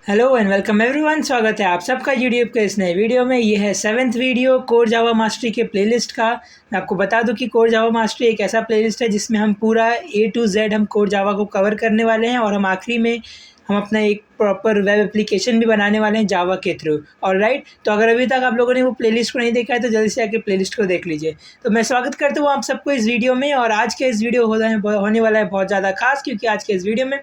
Hello and welcome everyone. स्वागत है आप सबका यूट्यूब के इस नए वीडियो में। ये है 7th video core Java mastery के प्लेलिस्ट का। मैं आपको बता दूं कि कोर जावा मास्टरी एक ऐसा प्लेलिस्ट है जिसमें हम पूरा A to Z हम कोर जावा को कवर करने वाले हैं और हम आखिरी में हम अपना एक प्रॉपर वेब एप्लीकेशन भी बनाने वाले हैं जावा के थ्रू। ऑलराइट, तो अगर अभी तक आप लोगों ने वो प्लेलिस्ट को नहीं देखा है तो जल्दी से आके प्लेलिस्ट को देख लीजिए। तो मैं स्वागत करता हूँ आप सबको इस वीडियो में। और आज के इस वीडियो होने वाला है बहुत ज़्यादा खास, क्योंकि आज के इस वीडियो में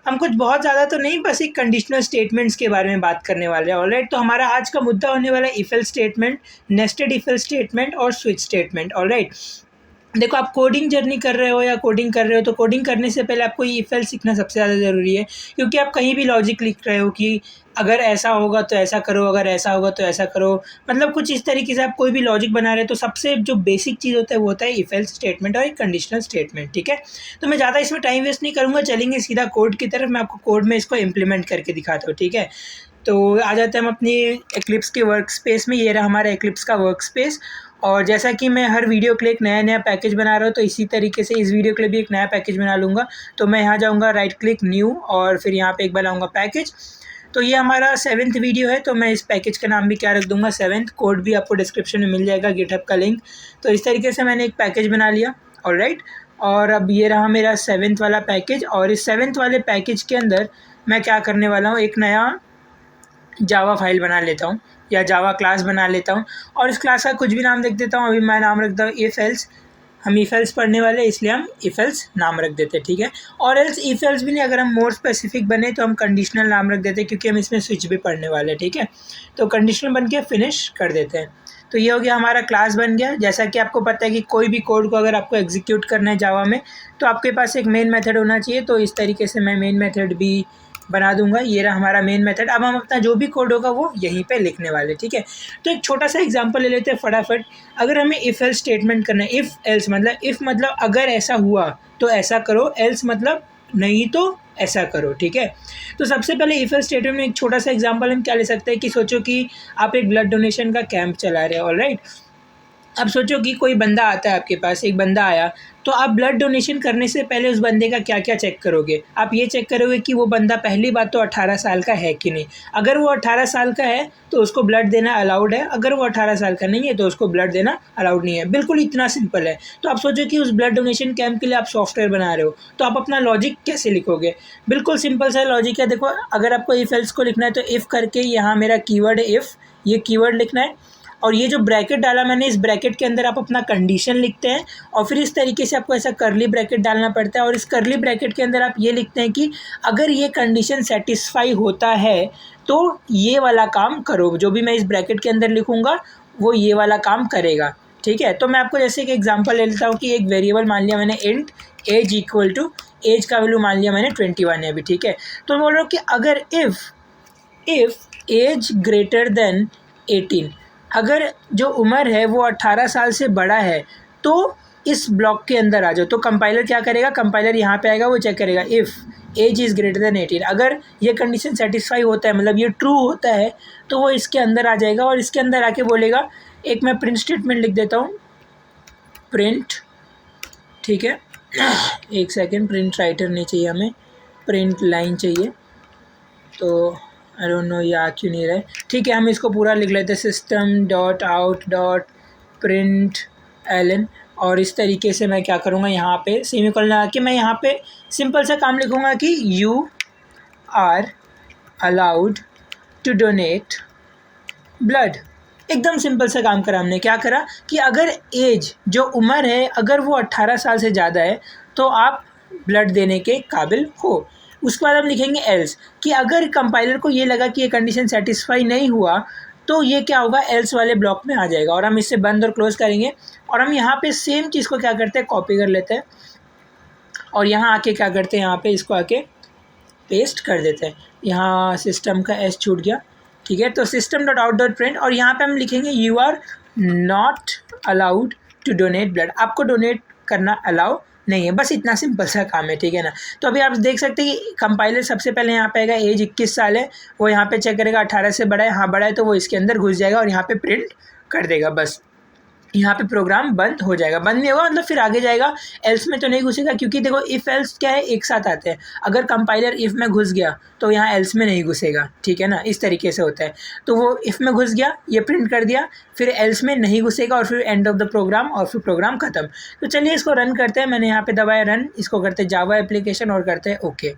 हम कुछ बहुत ज़्यादा तो नहीं, बस एक कंडीशनल स्टेटमेंट्स के बारे में बात करने वाले हैं। ऑलराइट, तो हमारा आज का मुद्दा होने वाला है if else statement, nested if else statement और स्विच स्टेटमेंट। ऑलराइट, देखो आप कोडिंग जर्नी कर रहे हो या कोडिंग कर रहे हो तो कोडिंग करने से पहले आपको ये इफ एल्स सीखना सबसे ज़्यादा ज़रूरी है, क्योंकि आप कहीं भी लॉजिक लिख रहे हो कि अगर ऐसा होगा तो ऐसा करो, अगर ऐसा होगा तो ऐसा करो, मतलब कुछ इस तरीके से आप कोई भी लॉजिक बना रहे हो तो सबसे जो बेसिक चीज़ होता है वो होता है इफ एल्स स्टेटमेंट और एक कंडीशनल स्टेटमेंट। ठीक है, तो मैं ज़्यादा इसमें टाइम वेस्ट नहीं करूँगा, चलेंगे सीधा कोड की तरफ। मैं आपको कोड में इसको इम्प्लीमेंट करके दिखाता हूँ। ठीक है, तो आ जाते हैं हम अपनी एक्लिप्स के वर्क स्पेस में। ये रहा हमारा एक्लिप्स का वर्क स्पेस। और जैसा कि मैं हर वीडियो के लिए एक नया पैकेज बना रहा हूँ, तो इसी तरीके से इस वीडियो के लिए भी एक नया पैकेज बना लूँगा। तो मैं यहाँ जाऊँगा, राइट क्लिक न्यू, और फिर यहाँ पे एक बनाऊँगा पैकेज। तो ये हमारा 7th वीडियो है, तो मैं इस पैकेज का नाम भी क्या रख दूँगा, 7th। कोड भी आपको डिस्क्रिप्शन में मिल जाएगा, गिटहब का लिंक। तो इस तरीके से मैंने एक पैकेज बना लिया। ऑलराइट, और अब ये रहा मेरा 7th वाला पैकेज। और इस 7th वाले पैकेज के अंदर मैं क्या करने वाला हूँ, एक नया जावा फाइल बना लेता हूँ या जावा क्लास बना लेता हूँ, और इस क्लास का कुछ भी नाम रख देता हूँ। अभी मैं नाम रखता हूँ इफ एल्स। हम इफ एल्स पढ़ने वाले हैं, इसलिए हम इफ एल्स नाम रख देते हैं। ठीक है, और एल्स इफ एल्स भी नहीं, अगर हम मोर स्पेसिफिक बने तो हम कंडीशनल नाम रख देते हैं, क्योंकि हम इसमें स्विच भी पढ़ने वाले हैं। ठीक है, तो कंडीशनल बन के फिनिश कर देते हैं। तो ये हो गया, हमारा क्लास बन गया। जैसा कि आपको पता है कि कोई भी कोड को अगर आपको एग्जीक्यूट करना है जावा में तो आपके पास एक मेन मेथड होना चाहिए। तो इस तरीके से मैं मेन मेथड भी बना दूंगा। ये रहा हमारा मेन मेथड। अब हम अपना जो भी कोड होगा वो यहीं पे लिखने वाले। ठीक है, तो एक छोटा सा एग्जांपल ले लेते हैं फटाफट। अगर हमें इफ एल्स स्टेटमेंट करना है, इफ एल्स मतलब इफ मतलब अगर ऐसा हुआ तो ऐसा करो, एल्स मतलब नहीं तो ऐसा करो। ठीक है, तो सबसे पहले इफ एल्स स्टेटमेंट में एक छोटा सा एग्जांपल हम क्या ले सकते हैं कि सोचो कि आप एक ब्लड डोनेशन का कैंप चला रहे हो। ऑलराइट, अब सोचो कि कोई बंदा आता है आपके पास, एक बंदा आया, तो आप ब्लड डोनेशन करने से पहले उस बंदे का क्या क्या चेक करोगे। आप ये चेक करोगे कि वो बंदा पहली बात तो 18 साल का है कि नहीं। अगर वो 18 साल का है तो उसको ब्लड देना अलाउड है, अगर वो 18 साल का नहीं है तो उसको ब्लड देना अलाउड नहीं है। बिल्कुल इतना सिंपल है। तो आप सोचो कि उस ब्लड डोनेशन कैंप के लिए आप सॉफ्टवेयर बना रहे हो, तो आप अपना लॉजिक कैसे लिखोगे। बिल्कुल सिंपल सा लॉजिक है। देखो, अगर आपको इफ एल्स को लिखना है तो इफ़ करके यहाँ मेरा कीवर्ड है इफ़, ये कीवर्ड लिखना है। और ये जो ब्रैकेट डाला मैंने, इस ब्रैकेट के अंदर आप अपना कंडीशन लिखते हैं, और फिर इस तरीके से आपको ऐसा करली ब्रैकेट डालना पड़ता है। और इस करली ब्रैकेट के अंदर आप ये लिखते हैं कि अगर ये कंडीशन सेटिस्फाई होता है तो ये वाला काम करो। जो भी मैं इस ब्रैकेट के अंदर लिखूँगा वो ये वाला काम करेगा। ठीक है, तो मैं आपको जैसे एक एग्जांपल ले लेता हूँ कि एक वेरिएबल मान लिया मैंने int age equal to, age का वैल्यू मान लिया मैंने 21 है अभी। ठीक है, तो मैं बोल रहा हूँ कि अगर इफ़ एज ग्रेटर देन 18, अगर जो उम्र है वो 18 साल से बड़ा है तो इस ब्लॉक के अंदर आ जाओ। तो कंपाइलर क्या करेगा, कंपाइलर यहाँ पे आएगा, वो चेक करेगा if age is greater than 18। अगर ये कंडीशन सेटिस्फाई होता है, मतलब ये ट्रू होता है, तो वो इसके अंदर आ जाएगा और इसके अंदर आके बोलेगा, एक मैं प्रिंट स्टेटमेंट लिख देता हूँ, प्रिंट। ठीक है, एक सेकेंड, प्रिंट राइटर नहीं चाहिए हमें, प्रिंट लाइन चाहिए। तो आई डोंट नो ये आ क्यों नहीं रहा है। ठीक है, हम इसको पूरा लिख लेते हैं, system dot out dot print LN. और इस तरीके से मैं क्या करूँगा, यहाँ पे सेमीकोलन लगा के मैं यहाँ पे सिंपल सा काम लिखूँगा कि you are allowed to donate blood. एकदम सिंपल सा काम करा हमने। क्या करा कि अगर एज, जो उम्र है, अगर वो 18 साल से ज़्यादा है तो आप ब्लड देने के काबिल हो। उसके बाद हम लिखेंगे एल्स, कि अगर कंपाइलर को ये लगा कि ये कंडीशन सेटिस्फाई नहीं हुआ तो ये क्या होगा, एल्स वाले ब्लॉक में आ जाएगा। और हम इससे बंद और क्लोज करेंगे, और हम यहाँ पे सेम चीज़ को क्या करते हैं, कॉपी कर लेते हैं, और यहाँ आके क्या करते हैं, यहाँ पे इसको आके पेस्ट कर देते हैं। यहाँ सिस्टम का एस छूट गया। ठीक है, तो system dot out dot print, और यहाँ पे हम लिखेंगे you are not allowed to donate blood. आपको डोनेट करना अलाउ नहीं है। बस इतना सिंपल सा काम है। ठीक है ना, तो अभी आप देख सकते हैं कि कंपाइलर सबसे पहले यहाँ पे आएगा, एज 21 साल है, वो यहाँ पे चेक करेगा 18 से बड़ा है, हाँ बड़ा है, तो वो इसके अंदर घुस जाएगा और यहाँ पे प्रिंट कर देगा। बस यहाँ पे प्रोग्राम बंद हो जाएगा, बंद नहीं होगा मतलब फिर आगे जाएगा, एल्स में तो नहीं घुसेगा, क्योंकि देखो इफ़ एल्स क्या है, एक साथ आते हैं। अगर कंपाइलर इफ़ में घुस गया तो यहाँ एल्स में नहीं घुसेगा, ठीक है ना, इस तरीके से होता है। तो वो इफ़ में घुस गया, ये प्रिंट कर दिया, फिर एल्स में नहीं घुसेगा और फिर एंड ऑफ द प्रोग्राम और फिर प्रोग्राम खत्म। तो चलिए इसको रन करते हैं, मैंने यहाँ पे दबाया रन, इसको करते हैं जावा एप्लीकेशन और करते हैं ओके।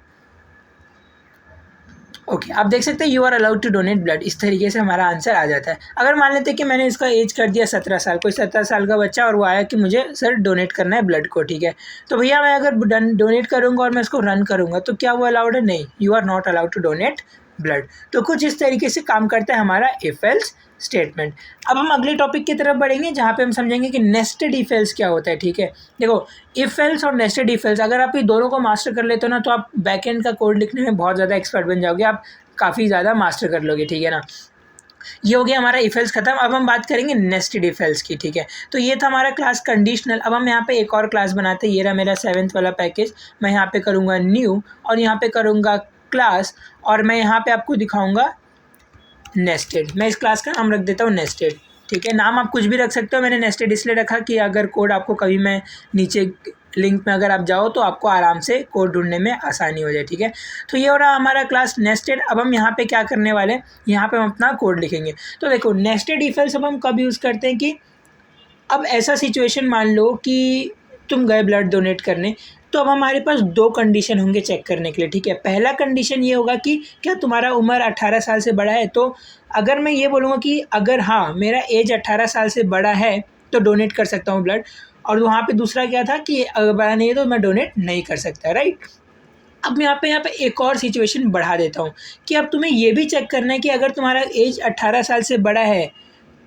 ओके आप देख सकते हैं you are allowed to donate blood, इस तरीके से हमारा आंसर आ जाता है। अगर मान लेते हैं कि मैंने इसका एज कर दिया 17 साल, कोई 17 साल का बच्चा और वो आया कि मुझे सर डोनेट करना है ब्लड को, ठीक है, तो भैया मैं अगर डोनेट करूँगा और मैं इसको रन करूँगा तो क्या वो अलाउड है? नहीं, you are not allowed to donate blood. तो कुछ इस तरीके से काम करता है हमारा इफ एल्स स्टेटमेंट। अब हम अगले टॉपिक की तरफ बढ़ेंगे जहाँ पे हम समझेंगे कि नेस्टेड इफ एल्स क्या होता है, ठीक है। देखो इफ एल्स और नेस्टेड इफ एल्स अगर आप ये दोनों को मास्टर कर लेते हो ना, तो आप बैकएंड का कोड लिखने में बहुत ज़्यादा एक्सपर्ट बन जाओगे, आप काफ़ी ज़्यादा मास्टर कर लोगे, ठीक है ना। ये हो गया हमारा इफ एल्स खत्म। अब हम बात करेंगे नेस्टेड इफ एल्स की, ठीक है। तो ये था हमारा क्लास कंडीशनल। अब हम यहाँ पे एक और क्लास बनाते हैं, ये रहा मेरा 7th वाला पैकेज। मैं यहाँ पे करूँगा न्यू और यहाँ पे करूँगा क्लास और मैं यहाँ पे आपको दिखाऊँगा नेस्टेड। मैं इस क्लास का नाम रख देता हूँ नेस्टेड, ठीक है। नाम आप कुछ भी रख सकते हो, मैंने नेस्टेड इसलिए रखा कि अगर कोड आपको कभी मैं नीचे लिंक में अगर आप जाओ तो आपको आराम से कोड ढूंढने में आसानी हो जाए, ठीक है। तो ये हो रहा हमारा क्लास नेस्टेड। अब हम यहाँ पे क्या करने वाले हैं, यहाँ पे हम अपना कोड लिखेंगे। तो देखो नेस्टेड इफ एल्स अब हम कब यूज़ करते हैं कि अब ऐसा सिचुएशन मान लो कि तुम गए ब्लड डोनेट करने, तो अब हमारे पास 2 कंडीशन होंगे चेक करने के लिए, ठीक है। पहला कंडीशन ये होगा कि क्या तुम्हारा उम्र 18 साल से बड़ा है। तो अगर मैं ये बोलूँगा कि अगर हाँ मेरा एज 18 साल से बड़ा है तो डोनेट कर सकता हूँ ब्लड, और वहाँ पे दूसरा क्या था कि अगर बड़ा नहीं है तो मैं डोनेट नहीं कर सकता, राइट। अब मैं यहाँ पे एक और सिचुएशन बढ़ा देता हूँ कि अब तुम्हें ये भी चेक करना है कि अगर तुम्हारा एज 18 साल से बड़ा है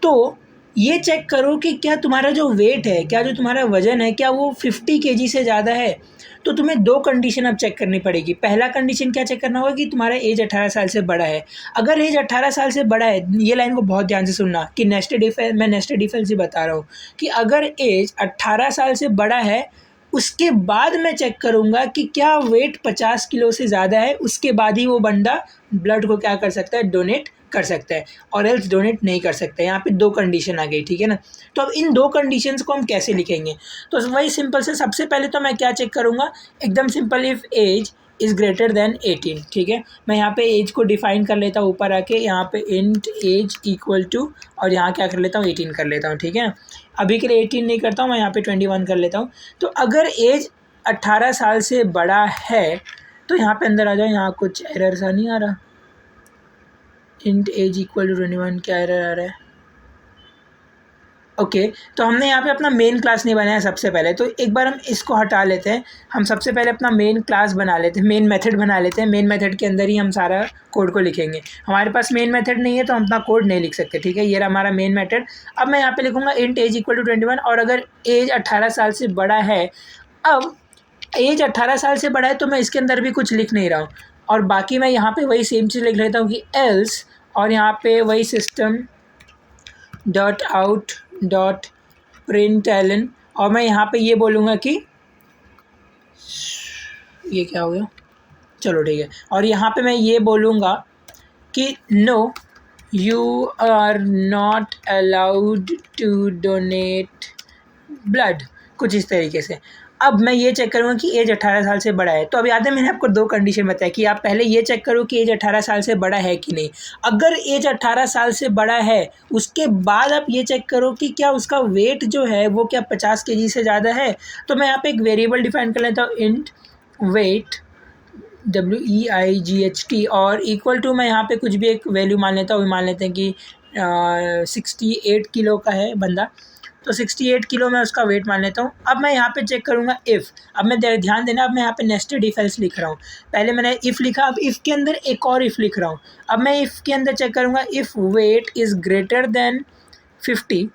तो ये चेक करो कि क्या तुम्हारा जो वेट है, क्या जो तुम्हारा वज़न है, क्या वो 50 केजी से ज़्यादा है। तो तुम्हें 2 कंडीशन अब चेक करनी पड़ेगी। पहला कंडीशन क्या चेक करना होगा कि तुम्हारा एज 18 साल से बड़ा है। अगर एज 18 साल से बड़ा है, ये लाइन को बहुत ध्यान से सुनना कि नेस्टेड इफ मैं नेस्टेड इफ एल्स ही बता रहा हूँ कि अगर एज 18 साल से बड़ा है उसके बाद मैं चेक करूँगा कि क्या वेट 50 किलो से ज़्यादा है, उसके बाद ही वो बंदा ब्लड को क्या कर सकता है, डोनेट कर सकता है, और एल्स डोनेट नहीं कर सकता है। यहाँ पे 2 कंडीशन आ गई, ठीक है ना। तो अब इन 2 कंडीशंस को हम कैसे लिखेंगे, तो वही सिंपल से सबसे पहले तो मैं क्या चेक करूँगा, एकदम simple, if age is greater than 18, ठीक है। मैं यहाँ पे एज को डिफाइन कर लेता हूँ, ऊपर आके यहाँ पे इंट एज इक्वल टू और यहाँ क्या कर लेता हूँ, 18 कर लेता हूँ, ठीक है। अभी के लिए 18 नहीं करता हूँ, मैं यहाँ पे 21 कर लेता हूँ। तो अगर एज 18 साल से बड़ा है तो यहाँ पे अंदर आ जाओ, यहाँ कुछ एरर सा नहीं आ रहा, इंट एज इक्वल टू 21 क्या एरर आ रहा है। ओके तो हमने यहाँ पे अपना मेन क्लास नहीं बनाया सबसे पहले, तो एक बार हम इसको हटा लेते हैं। हम सबसे पहले अपना मेन क्लास बना लेते हैं, मेन मेथड बना लेते हैं। मेन मेथड के अंदर ही हम सारा कोड को लिखेंगे। हमारे पास मेन मेथड नहीं है तो हम अपना कोड नहीं लिख सकते, ठीक है। ये रहा हमारा मेन मेथड। अब मैं यहाँ पे लिखूँगा इंट एज इक्वल टू 21 और अगर एज 18 साल से बड़ा है, अब एज 18 साल से बड़ा है तो मैं इसके अंदर भी कुछ लिख नहीं रहा हूँ, और बाकी मैं यहाँ पे वही सेम चीज़ लिख लेता हूँ कि एल्स, और यहाँ पे वही system dot out dot println, और मैं यहाँ पे ये बोलूँगा कि ये क्या हो गया, चलो ठीक है, और यहाँ पे मैं ये बोलूँगा कि no you are not allowed to donate blood, कुछ इस तरीके से। अब मैं ये चेक करूँगा कि एज 18 साल से बड़ा है। तो अब याद है मैंने आपको 2 कंडीशन बताया कि आप पहले ये चेक करो कि एज 18 साल से बड़ा है कि नहीं। अगर एज 18 साल से बड़ा है उसके बाद आप ये चेक करो कि क्या उसका वेट जो है वो क्या 50 केजी से ज़्यादा है। तो मैं यहाँ पे एक वेरिएबल डिफाइन कर लेता हूँ, इंट वेट WEIGHT और इक्वल टू मैं यहाँ पे कुछ भी एक वैल्यू मान लेता हूँ। मान लेते हैं कि 68 किलो का है बंदा, तो 68 किलो मैं उसका वेट मान लेता हूँ। अब मैं यहाँ पे चेक करूँगा इफ़। अब मैं ध्यान देना, अब मैं यहाँ पे नेस्टेड इफ एल्स लिख रहा हूँ। पहले मैंने इफ़ लिखा, अब इफ़ के अंदर एक और इफ़ लिख रहा हूँ। अब मैं इफ़ के अंदर चेक करूँगा if weight is greater than 50।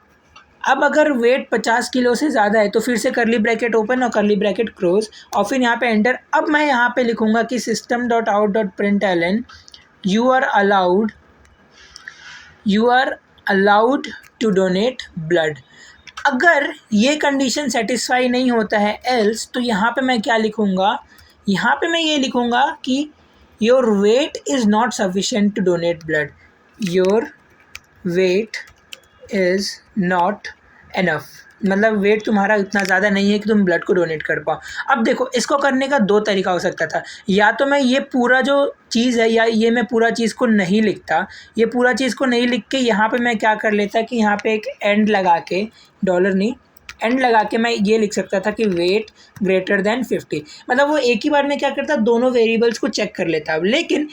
अब अगर वेट 50 किलो से ज़्यादा है तो फिर से करली ब्रैकेट ओपन और करली ब्रैकेट क्लोज और फिर यहाँ पे एंटर। अब मैं यहाँ पे लिखूँगा कि system dot out dot println you are allowed to donate blood. अगर ये कंडीशन सेटिस्फाई नहीं होता है एल्स, तो यहाँ पे मैं क्या लिखूँगा, यहाँ पे मैं ये लिखूँगा कि your weight is not sufficient to donate blood, your weight is not enough, मतलब वेट तुम्हारा इतना ज़्यादा नहीं है कि तुम ब्लड को डोनेट कर पाओ। अब देखो, इसको करने का 2 तरीका हो सकता था। या तो मैं ये पूरा जो चीज़ है, या ये मैं पूरा चीज़ को नहीं लिखता, ये पूरा चीज़ को नहीं लिख के यहाँ पे मैं क्या कर लेता कि यहाँ पे एक एंड लगा के, डॉलर नहीं, एंड लगा के मैं ये लिख सकता था कि वेट ग्रेटर देन 50। मतलब वो एक ही बार में क्या करता, दोनों वेरिएबल्स को चेक कर लेता। लेकिन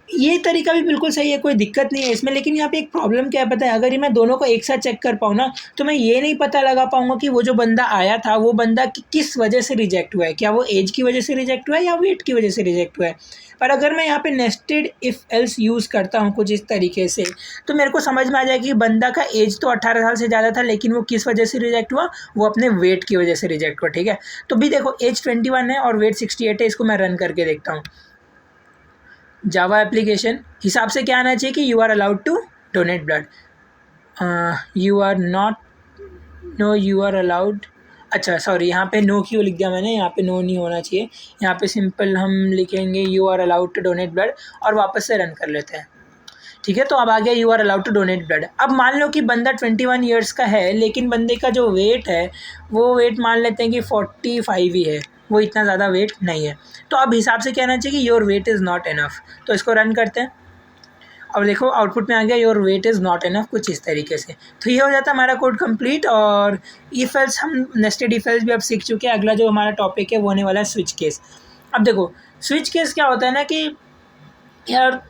ये तरीका भी बिल्कुल सही है, कोई दिक्कत नहीं है इसमें। लेकिन यहाँ पे एक प्रॉब्लम क्या है पता है, अगर ये मैं दोनों को एक साथ चेक कर पाऊँ ना, तो मैं ये नहीं पता लगा पाऊँगा कि वो जो बंदा आया था, वो बंदा किस वजह से रिजेक्ट हुआ है। क्या वो एज की वजह से रिजेक्ट हुआ है या वेट की वजह से रिजेक्ट हुआ है। पर अगर मैं यहाँ पे नेस्टेड इफ़ एल्स यूज़ करता हूँ कुछ इस तरीके से, तो मेरे को समझ में आ जाएगा कि बंदा का एज तो 18 साल से ज़्यादा था, लेकिन वो किस वजह से रिजेक्ट हुआ, वो अपने वेट की वजह से रिजेक्ट हुआ। ठीक है, तो भी देखो एज 21 है और वेट 68 है। इसको मैं रन करके देखता हूँ। जावा एप्लीकेशन हिसाब से क्या आना चाहिए कि you are allowed to donate blood, you are not, no you are allowed, अच्छा सॉरी, यहाँ पे नो क्यों लिख दिया मैंने, यहाँ पे नो नहीं होना चाहिए। यहाँ पे सिंपल हम लिखेंगे you are allowed to donate blood और वापस से रन कर लेते हैं। ठीक है, तो अब आ गया you are allowed to donate blood. अब मान लो कि बंदा 21 ईयर्स का है, लेकिन बंदे का जो वेट है, वो वेट मान लेते हैं कि 45 ही है, वो इतना ज़्यादा वेट नहीं है। तो अब हिसाब से कहना चाहिए कि your weight is not enough. तो इसको रन करते हैं। अब देखो आउटपुट में आ गया your weight is not enough, कुछ इस तरीके से। तो ये हो जाता है हमारा कोड कंप्लीट। और इफ एल्स, हम नेस्टेड इफ एल्स भी अब सीख चुके हैं। अगला जो हमारा टॉपिक है वो होने वाला है स्विच केस। अब देखो स्विच केस क्या होता है ना कि यार,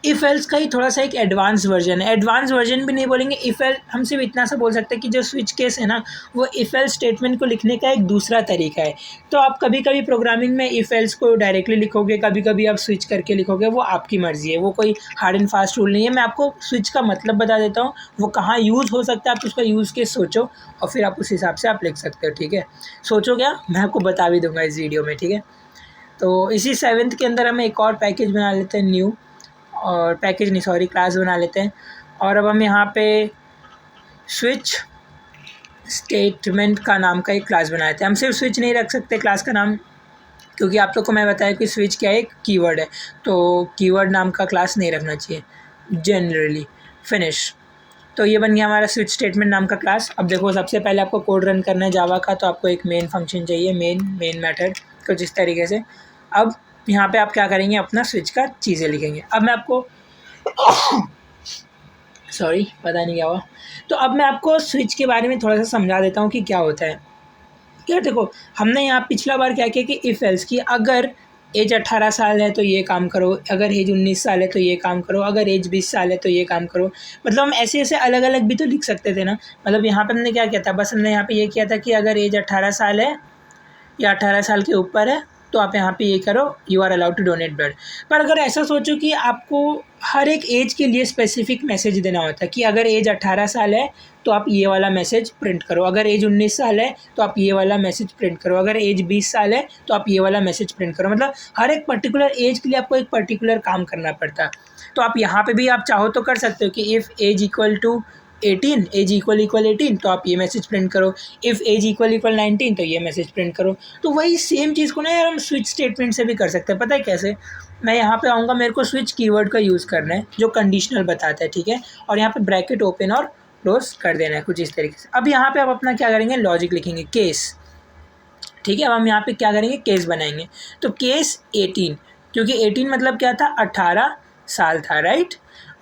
इफ़ एल्स का ही थोड़ा सा एक एडवांस वर्जन है। एडवांस वर्जन भी नहीं बोलेंगे, इफ़ एल, हम सिर्फ इतना सा बोल सकते हैं कि जो स्विच केस है ना, वो इफ़ एल्स स्टेटमेंट को लिखने का एक दूसरा तरीका है। तो आप कभी कभी प्रोग्रामिंग में इफ़ एल्स को डायरेक्टली लिखोगे, कभी कभी आप स्विच करके लिखोगे, वो आपकी मर्ज़ी है, वो कोई हार्ड एंड फास्ट रूल नहीं है। मैं आपको स्विच का मतलब बता देता हूँ, वो कहाँ यूज़ हो सकता है, आप उसका यूज़ केस सोचो और फिर आप उस हिसाब से आप लिख सकते हो। ठीक है, सोचो क्या, मैं आपको बता भी दूँगा इस वीडियो में। ठीक है, तो इसी 7th के अंदर हमें एक और पैकेज बना लेते हैं, न्यू, और पैकेज नहीं सॉरी, क्लास बना लेते हैं। और अब हम यहाँ पे स्विच स्टेटमेंट का नाम का एक क्लास बनाए थे। हम सिर्फ स्विच नहीं रख सकते क्लास का नाम, क्योंकि आप लोग को मैं बताया कि स्विच क्या है, एक कीवर्ड है, तो कीवर्ड नाम का क्लास नहीं रखना चाहिए जनरली। फिनिश। तो ये बन गया हमारा स्विच स्टेटमेंट नाम का क्लास। अब देखो सबसे पहले आपको कोड रन करना है जावा का, तो आपको एक मेन फंक्शन चाहिए, मेन मेथड, कुछ इस तरीके से। अब यहाँ पे आप क्या करेंगे, अपना स्विच का चीज़ें लिखेंगे। अब मैं आपको सॉरी पता नहीं क्या हुआ। तो अब मैं आपको स्विच के बारे में थोड़ा सा समझा देता हूँ कि क्या होता है। यार देखो, हमने यहाँ पिछला बार क्या किया कि इफ़ एल्स की, अगर एज 18 साल है तो ये काम करो, अगर एज 19 साल है तो ये काम करो, अगर एज 20 साल है तो ये काम करो। मतलब हम ऐसे ऐसे अलग अलग भी तो लिख सकते थे ना। मतलब यहाँ पर हमने क्या किया था, बस हमने यहाँ पे ये किया था कि अगर एज 18 साल है या 18 साल के ऊपर है तो आप यहाँ पे ये करो, you are allowed to donate blood. पर अगर ऐसा सोचो कि आपको हर एक एज के लिए स्पेसिफिक मैसेज देना होता है कि अगर एज 18 साल है तो आप ये वाला मैसेज प्रिंट करो, अगर एज 19 साल है तो आप ये वाला मैसेज प्रिंट करो, अगर एज 20 साल है तो आप ये वाला मैसेज प्रिंट करो। मतलब हर एक पर्टिकुलर एज के लिए आपको एक पर्टिकुलर काम करना पड़ता है। तो आप यहाँ पे भी आप चाहो तो कर सकते हो कि if age equal to 18, age equal 18, तो आप ये मैसेज प्रिंट करो। इफ़ एज इक्वल 19, तो ये मैसेज प्रिंट करो। तो वही सेम चीज़ को ना यार हम स्विच स्टेटमेंट से भी कर सकते हैं। पता है कैसे, मैं यहाँ पे आऊँगा, मेरे को स्विच कीवर्ड का यूज़ करना है जो कंडीशनल बताता है। ठीक है, और यहाँ पे ब्रैकेट ओपन और क्लोज कर देना है कुछ इस तरीके से। अब यहाँ पे आप अपना क्या करेंगे, लॉजिक लिखेंगे, केस। ठीक है, अब हम यहाँ पे क्या करेंगे, केस बनाएंगे। तो केस 18, क्योंकि 18 मतलब क्या था, 18 साल था, राइट।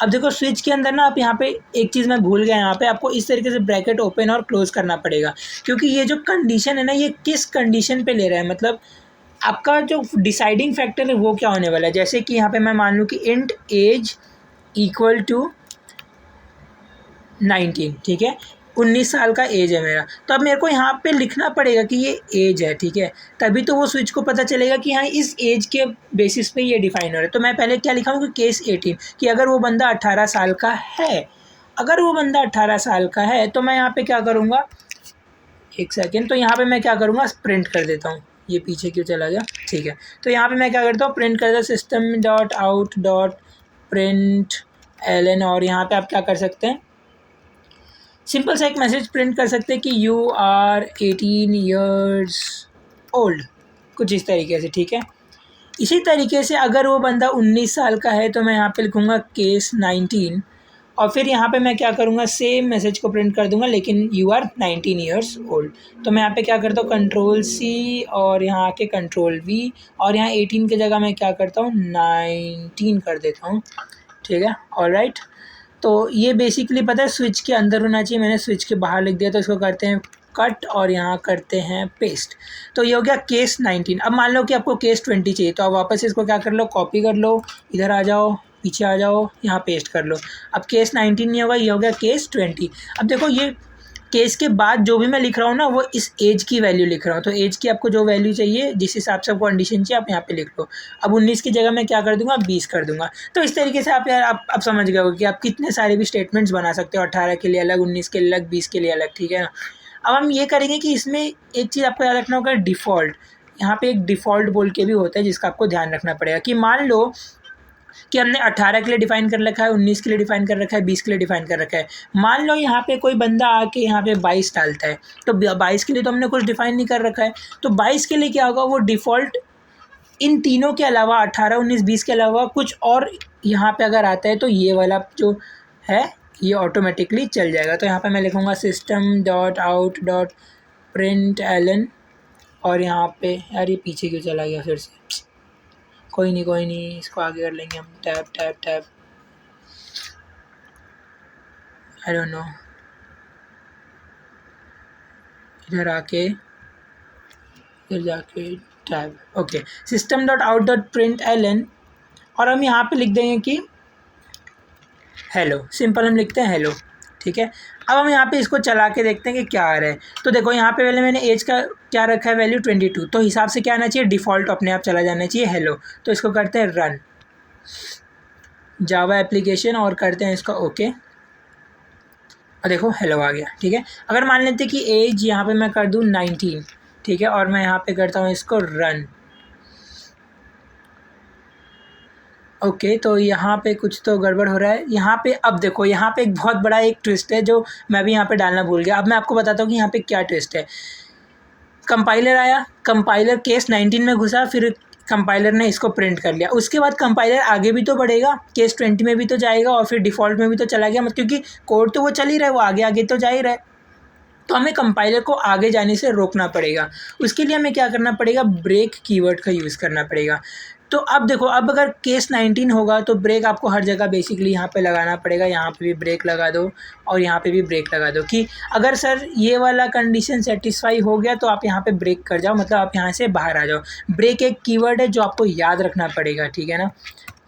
अब देखो स्विच के अंदर ना, आप यहाँ पे एक चीज़ मैं भूल गया, यहाँ पे आपको इस तरीके से ब्रैकेट ओपन और क्लोज करना पड़ेगा, क्योंकि ये जो कंडीशन है ना, ये किस कंडीशन पे ले रहा है, मतलब आपका जो डिसाइडिंग फैक्टर है वो क्या होने वाला है। जैसे कि यहाँ पे मैं मान लूँ कि इंट एज इक्वल टू 19, ठीक है, 19 साल का एज है मेरा। तो अब मेरे को यहाँ पे लिखना पड़ेगा कि ये एज है, ठीक है, तभी तो वो स्विच को पता चलेगा कि हाँ इस एज के बेसिस पे ये डिफाइन हो रहा है। तो मैं पहले क्या लिखा हूँ कि केस 18, कि अगर वो बंदा 18 साल का है, अगर वो बंदा 18 साल का है तो मैं यहाँ पे क्या करूँगा, एक सेकेंड, तो यहाँ पे मैं क्या करूँगा, प्रिंट कर देता हूँ। ये पीछे क्यों चला गया, ठीक है। तो यहाँ पे मैं क्या करता हूँ, प्रिंट कर देता, system dot out dot print L, और यहाँ पे आप क्या कर सकते हैं, सिंपल सा एक मैसेज प्रिंट कर सकते हैं कि यू आर 18 ईयर्स ओल्ड, कुछ इस तरीके से। ठीक है, इसी तरीके से अगर वो बंदा 19 साल का है तो मैं यहाँ पे लिखूँगा केस 19, और फिर यहाँ पे मैं क्या करूँगा, सेम मैसेज को प्रिंट कर दूँगा, लेकिन यू आर 19 ईयर्स ओल्ड। तो मैं यहाँ पे क्या करता हूँ, कंट्रोल सी और यहाँ आके कंट्रोल वी, और यहाँ 18 की जगह मैं क्या करता हूँ 19 कर देता हूँ, ठीक है। ऑलराइट, तो ये बेसिकली पता है स्विच के अंदर होना चाहिए, मैंने स्विच के बाहर लिख दिया, तो इसको करते हैं कट और यहाँ करते हैं पेस्ट। तो ये हो गया केस 19। अब मान लो कि आपको केस 20 चाहिए, तो आप वापस इसको क्या कर लो, कॉपी कर लो, इधर आ जाओ, पीछे आ जाओ, यहाँ पेस्ट कर लो। अब केस 19 नहीं होगा, ये हो गया केस 20। अब देखो ये केस के बाद जो भी मैं लिख रहा हूँ ना, वो इस एज की वैल्यू लिख रहा हूँ। तो एज की आपको जो वैल्यू चाहिए, जिस हिसाब से आपको कंडीशन चाहिए, आप यहाँ पे लिख लो। अब 19 की जगह मैं क्या कर दूंगा, 20 कर दूंगा। तो इस तरीके से आप यार आप समझ गए हो कि आप कितने सारे भी स्टेटमेंट्स बना सकते हो, 18 के लिए अलग, 19 के लिए अलग, 20 के लिए अलग, ठीक है ना। अब हम ये करेंगे कि इसमें एक चीज़ आपको याद रखना होगा, डिफ़ॉल्ट। यहाँ पे एक डिफ़ॉल्ट बोल के भी होता है, जिसका आपको ध्यान रखना पड़ेगा कि मान लो कि हमने 18 के लिए डिफ़ाइन कर रखा है, 19 के लिए डिफ़ाइन कर रखा है, 20 के लिए डिफ़ाइन कर रखा है। मान लो यहाँ पे कोई बंदा आके यहाँ पे 22 डालता है, तो 22 के लिए तो हमने कुछ डिफ़ाइन नहीं कर रखा है, तो 22 के लिए क्या होगा, वो डिफ़ॉल्ट इन तीनों के अलावा 18, 19, 20 के अलावा कुछ और यहाँ पे अगर आता है, तो ये वाला जो है ये ऑटोमेटिकली चल जाएगा। तो यहाँ पे मैं लिखूँगा system.out.println, और यहाँ पे यार ये पीछे क्यों चला गया फिर से, कोई नहीं, इसको आगे कर लेंगे हम, tab tab tab, I don't know, इधर आके फिर जाके टैब, ओके, system.out.println, और हम यहाँ पे लिख देंगे कि हेलो, सिंपल हम लिखते हैं हेलो, ठीक है। अब हम यहाँ पे इसको चला के देखते हैं कि क्या आ रहा है। तो देखो यहाँ पे पहले मैंने एज का क्या रखा है, वैल्यू 22, तो हिसाब से क्या आना चाहिए, डिफ़ॉल्ट अपने आप चला जाना चाहिए हेलो। तो इसको करते हैं रन जावा एप्लीकेशन और करते हैं इसका ओके, और देखो हेलो आ गया, ठीक है। अगर मान लेते कि एज यहाँ पे मैं कर दूँ 19, ठीक है, और मैं यहाँ पे करता हूँ इसको रन, ओके, तो यहाँ पे कुछ तो गड़बड़ हो रहा है यहाँ पे। अब देखो यहाँ पे एक बहुत बड़ा एक ट्विस्ट है जो मैं भी यहाँ पे डालना भूल गया। अब मैं आपको बताता हूँ कि यहाँ पे क्या ट्विस्ट है। कंपाइलर आया, कंपाइलर केस 19 में घुसा, फिर कंपाइलर ने इसको प्रिंट कर लिया। उसके बाद कंपाइलर आगे भी तो बढ़ेगा, केस 20 में भी तो जाएगा, और फिर डिफ़ॉल्ट में भी तो चला गया, मतलब क्योंकि कोड तो वो चल ही रहा है, वो आगे आगे तो जा ही रहा है। तो हमें कंपाइलर को आगे जाने से रोकना पड़ेगा। उसके लिए हमें क्या करना पड़ेगा, ब्रेक कीवर्ड का यूज़ करना पड़ेगा। तो अब देखो, अब अगर केस 19 होगा तो ब्रेक आपको हर जगह बेसिकली यहाँ पे लगाना पड़ेगा। यहाँ पे भी ब्रेक लगा दो और यहाँ पे भी ब्रेक लगा दो कि अगर सर ये वाला कंडीशन सेटिस्फाई हो गया तो आप यहाँ पे ब्रेक कर जाओ, मतलब आप यहाँ से बाहर आ जाओ। ब्रेक एक कीवर्ड है जो आपको याद रखना पड़ेगा, ठीक है ना।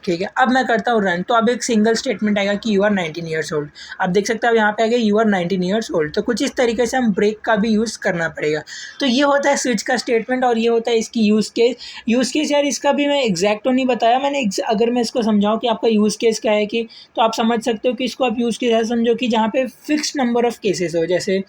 ठीक है, अब मैं करता हूँ रन, तो अब एक सिंगल स्टेटमेंट आएगा कि यू आर 19 ईयर्स ओल्ड। आप देख सकते हो यहाँ पे आ गया यू आर 19 ईयर्स ओल्ड। तो कुछ इस तरीके से हम ब्रेक का भी यूज़ करना पड़ेगा। तो ये होता है स्विच का स्टेटमेंट और ये होता है इसकी यूज़ केस यार इसका भी मैं एग्जैक्ट तो नहीं बताया मैंने। अगर मैं इसको समझाऊँ कि आपका यूज़ केस क्या है कि, तो आप समझ सकते हो कि इसको आप यूज़ केस ऐसा समझो कि जहाँ पे फिक्स नंबर ऑफ़ केसेस हो, जैसे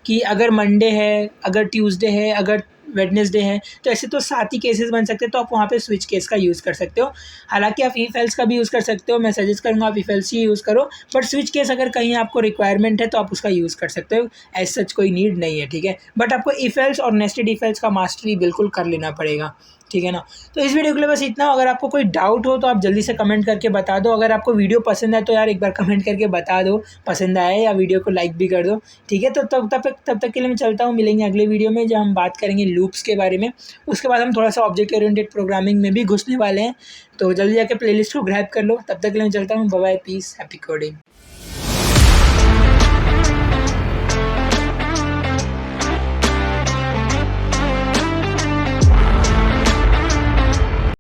कि अगर मंडे है, अगर ट्यूसडे है, अगर वेडनेसडे है, तो ऐसे तो 7 ही केसेस बन सकते हैं। तो आप वहाँ पे स्विच केस का यूज़ कर सकते हो। हालांकि आप इफ एल्स का भी यूज़ कर सकते हो, मैं सजेस्ट करूँगा आप इफ एल्स ही यूज़ करो, बट स्विच केस अगर कहीं आपको रिक्वायरमेंट है तो आप उसका यूज़ कर सकते हो, एज सच कोई नीड नहीं है, ठीक है। बट आपको इफ एल्स और नेस्टेड इफ एल्स का मास्टरी बिल्कुल कर लेना पड़ेगा, ठीक है ना। तो इस वीडियो के लिए बस इतना। अगर आपको कोई डाउट हो तो आप जल्दी से कमेंट करके बता दो। अगर आपको वीडियो पसंद आए तो यार एक बार कमेंट करके बता दो पसंद आया, या वीडियो को लाइक भी कर दो, ठीक है। तो तब तक के लिए मैं चलता हूँ। मिलेंगे अगले वीडियो में जब हम बात करेंगे लूप्स के बारे में। उसके बाद हम थोड़ा सा ऑब्जेक्ट ओरिएंटेड प्रोग्रामिंग में भी घुसने वाले हैं। तो जल्दी जाके प्लेलिस्ट को ग्रैब कर लो। तब तक के लिए मैं चलता हूँ। Bye bye, peace, happy coding.